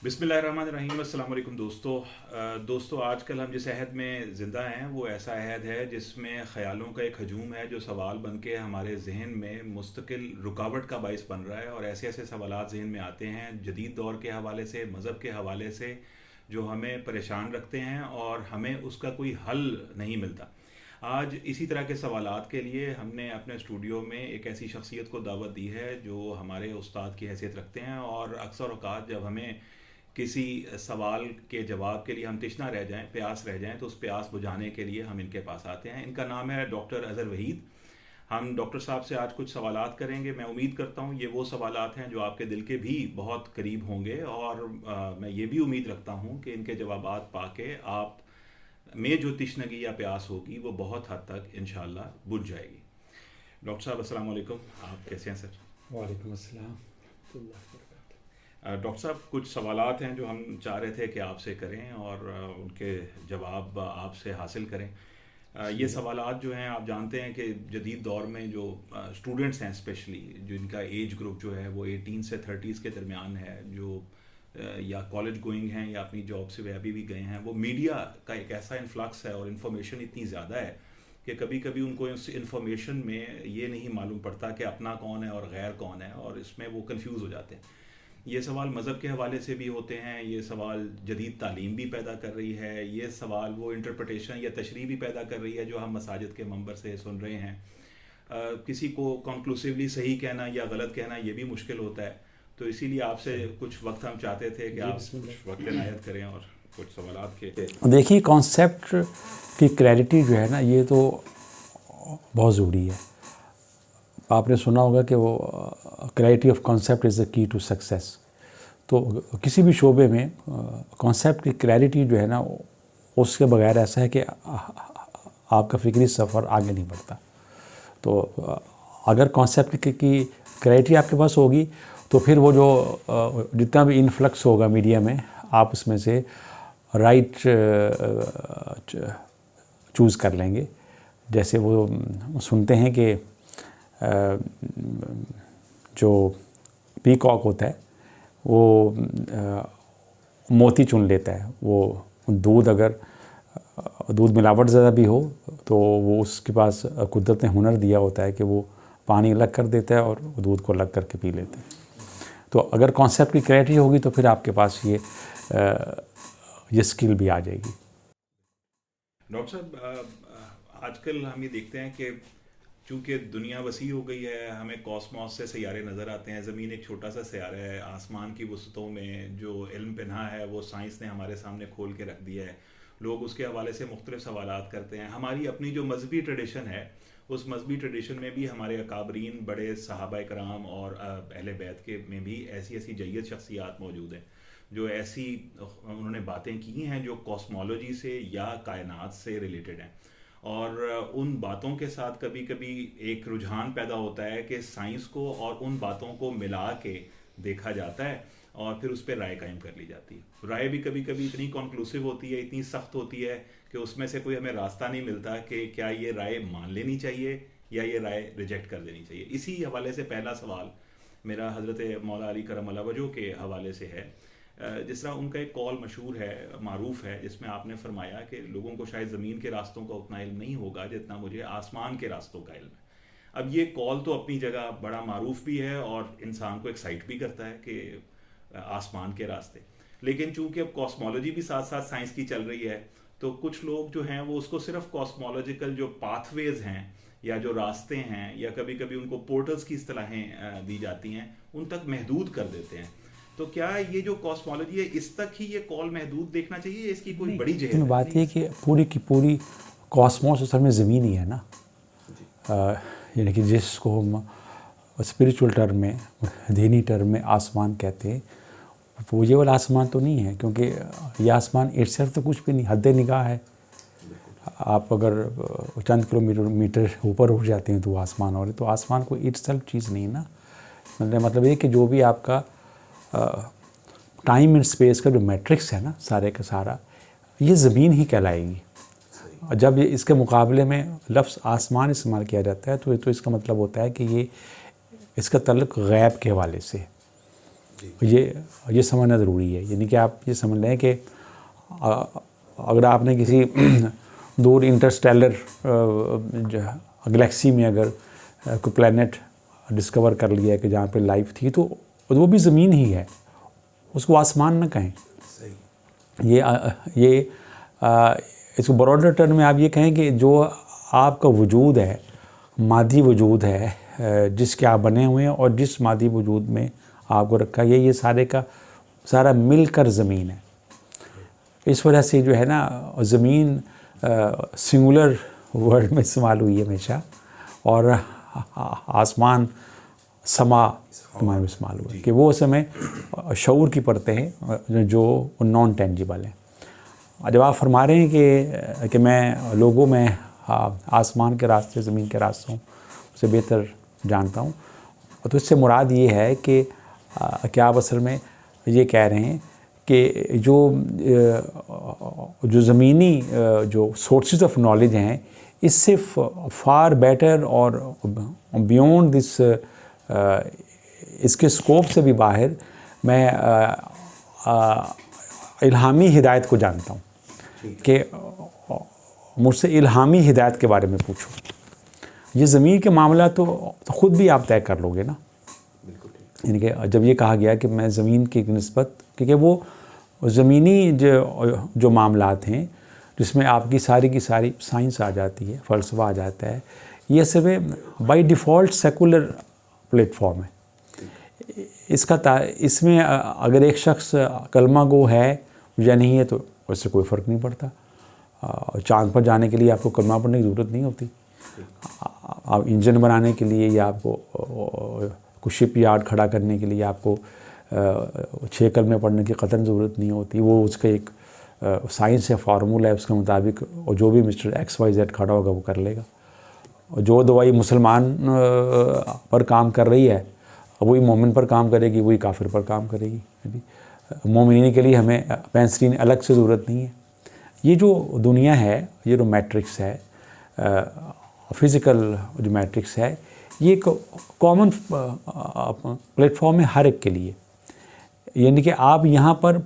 बिस्मिल्लाहिर्रहमानिर्रहीम। अस्सलाम वालेकुम दोस्तों आजकल हम जिस अहद में ज़िंदा हैं वो ऐसा अहद है जिसमें ख़यालों का एक हजूम है जो सवाल बन के हमारे जहन में मुस्तकिल रुकावट का बाइस बन रहा है। और ऐसे ऐसे सवालात जहन में आते हैं जदीद दौर के हवाले से, मज़हब के हवाले से, जो हमें परेशान रखते हैं और हमें उसका कोई हल नहीं मिलता। आज इसी तरह के सवालात के लिए हमने अपने स्टूडियो में एक ऐसी शख्सियत को दावत दी है जो हमारे उस्ताद की हैसियत रखते हैं। और अक्सर औक़ात जब हमें किसी सवाल के जवाब के लिए हम तिश्ना रह जाएं, प्यास रह जाएं, तो उस प्यास बुझाने के लिए हम इनके पास आते हैं। इनका नाम है डॉक्टर अज़हर वहीद। हम डॉक्टर साहब से आज कुछ सवालात करेंगे। मैं उम्मीद करता हूँ ये वो सवालात हैं जो आपके दिल के भी बहुत करीब होंगे। और मैं ये भी उम्मीद रखता हूँ कि इनके जवाबात पाके आप में जो तिश्नगी या प्यास होगी वो बहुत हद तक इंशाअल्लाह बुझ जाएगी। डॉक्टर साहब अस्सलाम वालेकुम, आप कैसे हैं सर? वालेकुम अस्सलाम। डॉक्टर साहब, कुछ सवालात हैं जो हम चाह रहे थे कि आपसे करें और उनके जवाब आपसे हासिल करें। ये सवालात जो हैं, आप जानते हैं कि जदीद दौर में जो स्टूडेंट्स हैं, स्पेशली जिनका एज ग्रुप जो है वो 18 से 30 के दरमियान है, जो या कॉलेज गोइंग हैं या अपनी जॉब से अभी भी गए हैं, वो मीडिया का एक ऐसा इन्फ्लक्स है और इन्फॉर्मेशन इतनी ज़्यादा है कि कभी कभी उनको इस इन्फॉर्मेशन में ये नहीं मालूम पड़ता कि अपना कौन है और गैर कौन है, और इसमें वो कंफ्यूज हो जाते हैं। ये सवाल मज़हब के हवाले से भी होते हैं, ये सवाल जदीद तालीम भी पैदा कर रही है, ये सवाल वो इंटरप्रटेशन या तशरीह भी पैदा कर रही है जो हम मसाजिद के मंबर से सुन रहे हैं। किसी को कंक्लूसिवली सही कहना या गलत कहना ये भी मुश्किल होता है। तो इसीलिए आपसे कुछ वक्त हम चाहते थे कि आप कुछ वक्त इनायत करें और कुछ सवालात के। देखिए, कॉन्सेप्ट की क्लैरिटी जो है ना, ये तो बहुत ज़रूरी है। आपने सुना होगा कि वो clarity of concept is the key to success. तो किसी भी शोबे में कॉन्सेप्ट की क्लैरिटी जो है ना, उसके बगैर ऐसा है कि आपका फ़िक्री सफ़र आगे नहीं बढ़ता। तो अगर कॉन्सेप्ट की क्लैरिटी आपके पास होगी तो फिर वो जो जितना भी इन्फ्लक्स होगा मीडिया में, आप उसमें से राइट चूज़ कर लेंगे। जैसे वो सुनते हैं कि जो पीकॉक होता है वो मोती चुन लेता है। वो दूध, अगर दूध मिलावट ज़्यादा भी हो तो वो उसके पास कुदरत ने हुनर दिया होता है कि वो पानी अलग कर देता है और दूध को अलग करके पी लेते हैं। तो अगर कॉन्सेप्ट की क्लैरिटी होगी तो फिर आपके पास ये स्किल भी आ जाएगी। डॉक्टर साहब, आजकल हम ये देखते हैं कि चूँकि दुनिया वसी हो गई है, हमें कॉस्मॉस से सैयारे नज़र आते हैं। ज़मीन एक छोटा सा सैयारा है। आसमान की वसतों में जो इल्म पन्हा है वो साइंस ने हमारे सामने खोल के रख दिया है। लोग उसके हवाले से मुख्तलिफ सवालात करते हैं। हमारी अपनी जो मजहबी ट्रेडिशन है, उस मजहबी ट्रेडिशन में भी हमारे अकाबरीन, बड़े सहाबा कराम और अहले बैत के में भी ऐसी ऐसी जय्यद शख्सियात मौजूद हैं जो ऐसी उन्होंने बातें की हैं जो कॉस्मोलॉजी से या कायनात से रिलेटेड हैं। और उन बातों के साथ कभी कभी एक रुझान पैदा होता है कि साइंस को और उन बातों को मिला के देखा जाता है और फिर उस पर राय कायम कर ली जाती है। राय भी कभी कभी इतनी कॉन्क्लूसिव होती है, इतनी सख्त होती है कि उसमें से कोई हमें रास्ता नहीं मिलता कि क्या ये राय मान लेनी चाहिए या ये राय रिजेक्ट कर देनी चाहिए। इसी हवाले से पहला सवाल मेरा हज़रत मौला अली करम अल्लाह वजह के हवाले से है। जिस तरह उनका एक कॉल मशहूर है, मारूफ है, जिसमें आपने फरमाया कि लोगों को शायद ज़मीन के रास्तों का उतना इल्म नहीं होगा जितना मुझे आसमान के रास्तों का इल्म है। अब ये कॉल तो अपनी जगह बड़ा मारूफ भी है और इंसान को एक्साइट भी करता है कि आसमान के रास्ते, लेकिन चूंकि अब कॉस्मोलॉजी भी साथ साथ साइंस की चल रही है तो कुछ लोग जो हैं वो उसको सिर्फ कॉस्मोलॉजिकल जो पाथवेज हैं या जो रास्ते हैं या कभी कभी उनको पोर्टल्स की इस्तिलाहें दी जाती हैं उन तक महदूद कर देते हैं। तो क्या ये जो कॉस्मोलॉजी है इस तक ही ये कॉल महदूद देखना चाहिए, इसकी कोई बड़ी जहर है? बात ये कि पूरी की पूरी कॉस्मोस असल में ज़मीन ही है ना। यानी कि जिसको हम स्पिरिचुअल टर्म में, दीनी टर्म में आसमान कहते हैं, वो ये वाला आसमान तो नहीं है, क्योंकि ये आसमान इटसेल्फ तो कुछ भी नहीं, हद निगाह है। आप अगर चंद किलोमीटर ऊपर उठ जाते हैं तो आसमान हो रहे, तो आसमान कोई इटसेल्फ चीज़ नहीं ना। मतलब ये कि जो भी आपका टाइम एंड स्पेस का जो मैट्रिक्स है ना, सारे का सारा ये ज़मीन ही कहलाएगी। और जब ये इसके मुकाबले में लफ्ज़ आसमान इस्तेमाल किया जाता है तो इसका मतलब होता है कि ये इसका तल्लुक़ गैब के हवाले से। ये समझना ज़रूरी है। यानी कि आप ये समझ लें कि अगर आपने किसी दूर इंटरस्टेलर गैलेक्सी में अगर कोई प्लैनेट डिस्कवर कर लिया है कि जहाँ पे लाइफ थी, तो वो भी ज़मीन ही है, उसको आसमान न कहें। ये इसको ब्रॉडर टर्म में आप ये कहें कि जो आपका वजूद है, मादी वजूद है, जिसके आप बने हुए हैं और जिस मादी वजूद में आपको रखा है, ये सारे का सारा मिलकर ज़मीन है। इस वजह से जो है ना, ज़मीन सिंगुलर वर्ड में इस्तेमाल हुई है हमेशा, और आसमान समा में इस्तेमाल हुआ है कि वो समय शऊर की परतें हैं जो नॉन टेंजिबल हैं। जब आप फरमा रहे हैं कि मैं लोगों में आसमान के रास्ते, ज़मीन के रास्तों से बेहतर जानता हूँ, तो इससे मुराद ये है कि आप असल में ये कह रहे हैं कि जो ज़मीनी जो सोर्सेज ऑफ नॉलेज हैं, इससे फार बेटर और बियॉन्ड दिस, इसके स्कोप से भी बाहर मैं इल्हामी हिदायत को जानता हूँ कि मुझसे इल्हामी हिदायत के बारे में पूछो। ये ज़मीन के मामला तो ख़ुद भी आप तय कर लोगे ना। यानी कि जब ये कहा गया कि मैं ज़मीन की निस्बत, क्योंकि वो ज़मीनी जो मामलात हैं जिसमें आपकी सारी की सारी साइंस आ जाती है, फ़लसफ़ा आ जाता है, ये सब बाय डिफ़ॉल्ट सेकुलर प्लेटफॉर्म है। इसमें अगर एक शख्स कलमा गो है या नहीं है तो उससे कोई फ़र्क नहीं पड़ता। चाँद पर जाने के लिए आपको कलमा पढ़ने की ज़रूरत नहीं होती। आप इंजन बनाने के लिए या आपको कुछ शिप यार्ड खड़ा करने के लिए आपको 6 कलमे पढ़ने की कतन ज़रूरत नहीं होती। वो उसका एक साइंस है, फार्मूला है, उसके मुताबिक और जो भी मिस्टर XYZ खड़ा होगा वो कर लेगा। और जो दवाई मुसलमान पर काम कर रही है वही मोमिन पर काम करेगी, वही काफिर पर काम करेगी। मोमिनी के लिए हमें पेंसिलिन अलग से ज़रूरत नहीं है। ये जो दुनिया है, ये जो मैट्रिक्स है, फिज़िकल जो मैट्रिक्स है, ये एक कॉमन प्लेटफॉर्म है हर एक के लिए। यानी कि आप यहाँ पर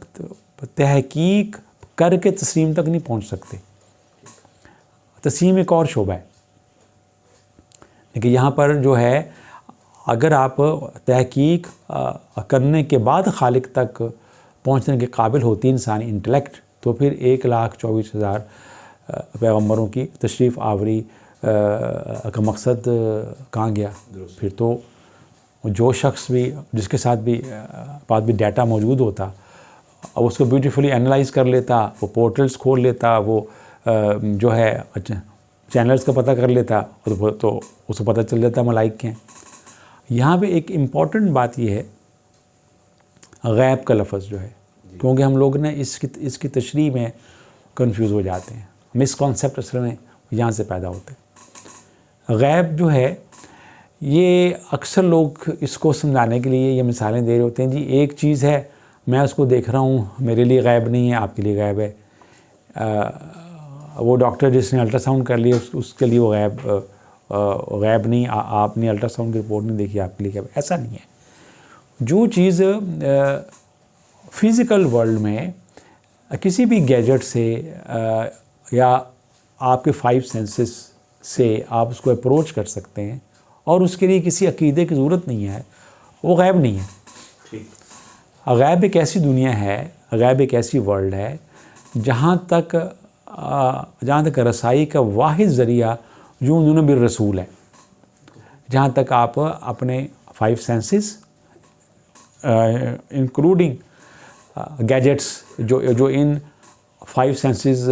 तहकीक करके तस्लीम तक नहीं पहुँच सकते। तस्लीम एक और शोबा है, लेकिन यहाँ पर जो है, अगर आप तहकीक करने के बाद खालिक तक पहुँचने के काबिल होती इंसानी इंटेलेक्ट, तो फिर 1,24,000 पैगम्बरों की तशरीफ़ आवरी का मकसद कहाँ गया। फिर तो जो शख्स भी, जिसके साथ भी पास भी डाटा मौजूद होता, अब उसको ब्यूटीफुली एनालाइज कर लेता, वो पोर्टल्स खोल लेता, वो जो है चैनल्स का पता कर लेता, तो उसको पता चल जाता मलाइक के हैं। यहाँ पे एक इम्पॉर्टेंट बात ये है, गैब का लफ्ज़ जो है, क्योंकि हम लोग ना इसकी तशरीह में कंफ्यूज हो जाते हैं। मिसकॉन्सेप्ट असल में यहाँ से पैदा होते हैं। गैब जो है, ये अक्सर लोग इसको समझाने के लिए ये मिसालें दे रहे होते हैं। जी एक चीज़ है, मैं उसको देख रहा हूँ, मेरे लिए गैब नहीं है, आपके लिए गैब है। वो डॉक्टर जिसने अल्ट्रासाउंड कर लिया उसके लिए वो गैब नहीं, आपने अल्ट्रासाउंड की रिपोर्ट नहीं देखी, आपके लिए गैब। ऐसा नहीं है। जो चीज़ फिज़िकल वर्ल्ड में किसी भी गैजेट से या आपके 5 सेंसेस से आप उसको अप्रोच कर सकते हैं और उसके लिए किसी अकीदे की ज़रूरत नहीं है, वो गैब नहीं है। गैब एक ऐसी दुनिया है, गैब एक ऐसी वर्ल्ड है जहाँ तक रसाई का वाहिद ज़रिया यूनुन बिर रसूल है। जहाँ तक आप अपने 5 सेंसेस इंक्लूडिंग गैजेट्स जो इन 5 सेंसेस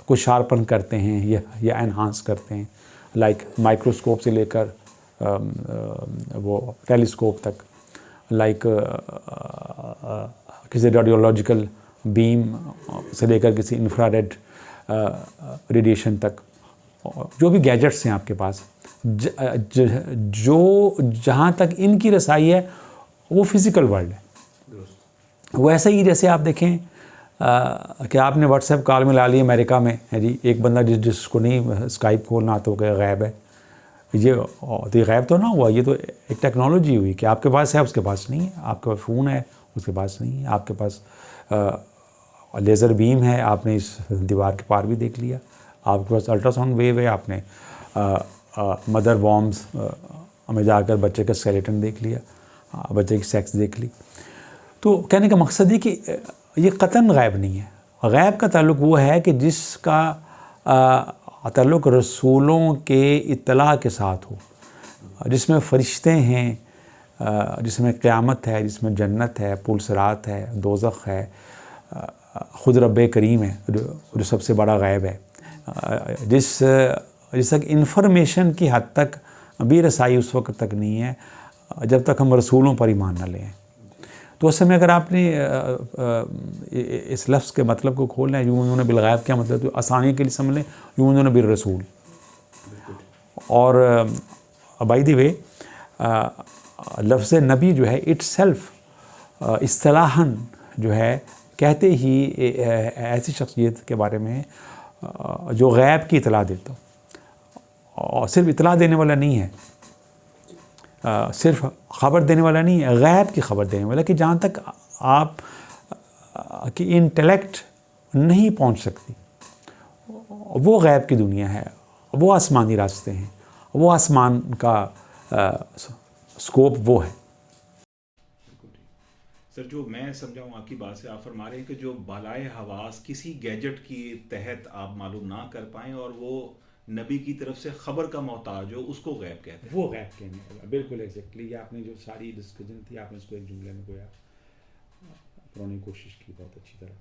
को शार्पन करते हैं या एनहांस करते हैं, लाइक माइक्रोस्कोप से लेकर वो टेलीस्कोप तक, लाइक किसी रेडियोलॉजिकल बीम से लेकर किसी इंफ्रारेड रेडिएशन तक, जो भी गैजेट्स हैं आपके पास, जो जहाँ तक इनकी रसाई है वो फिज़िकल वर्ल्ड है। वैसे ही जैसे आप देखें कि आपने व्हाट्सएप कॉल में ला ली अमेरिका में है जी, एक बंदा जिसको नहीं स्काइप खोलना आता, वो गैब है। ये तो ये गैब तो ना हुआ, ये तो एक टेक्नोलॉजी हुई कि आपके पास है उसके पास नहीं है, आपके पास फ़ोन है उसके पास नहीं है, आपके पास लेज़र बीम है आपने इस दीवार के पार भी देख लिया, आपके पास अल्ट्रासाउंड वेव है आपने मदर वॉर्म्स में जाकर बच्चे का स्केलेटन देख लिया, बच्चे की सेक्स देख ली। तो कहने का मकसद है कि ये कतन गैब नहीं है। गैब का ताल्लुक़ वो है कि जिसका ताल्लुक़ रसूलों के इत्तला के साथ हो, जिसमें फ़रिश्ते हैं, जिसमें क़यामत है, जिसमें जन्नत है, पुलसरात है, दोज़ख है, ख़ुद रब्बे करीम है जो सबसे बड़ा गैब है, जिस तक इन्फॉर्मेशन की हद तक भी रसाई उस वक्त तक नहीं है जब तक हम रसूलों पर ईमान न लें। तो उस समय अगर आपने इस लफ्ज़ के मतलब को खोलना है, यूमिनून बिल गैब क्या मतलब, तो आसानी के लिए समझ लें यूमिनून बिल रसूल। और बाय द वे लफ्ज़ नबी जो है इट्सेल्फ इस्तिलाहन जो है कहते ही ऐसी शख्सियत के बारे में जो गैब की इतला देता हो, और सिर्फ इतला देने वाला नहीं है, सिर्फ ख़बर देने वाला नहीं है, गैब की ख़बर देने वाला कि जहाँ तक आप की इंटेलेक्ट नहीं पहुँच सकती, वो गैब की दुनिया है, वो आसमानी रास्ते हैं, वो आसमान का स्कोप वो है। सर, जो मैं समझाऊँ आपकी बात से, आप फरमा रहे हैं कि जो बालाए हवास किसी गैजेट की तहत आप मालूम ना कर पाएँ और वो नबी की तरफ से ख़बर का मोहताज हो, उसको गैब कहते हैं। वो गैब कहने वाला, बिल्कुल एग्जैक्टली। ये आपने जो सारी डिस्कशन थी आपने इसको एक जुमले में गोया अपनाने की कोशिश की बहुत अच्छी तरह।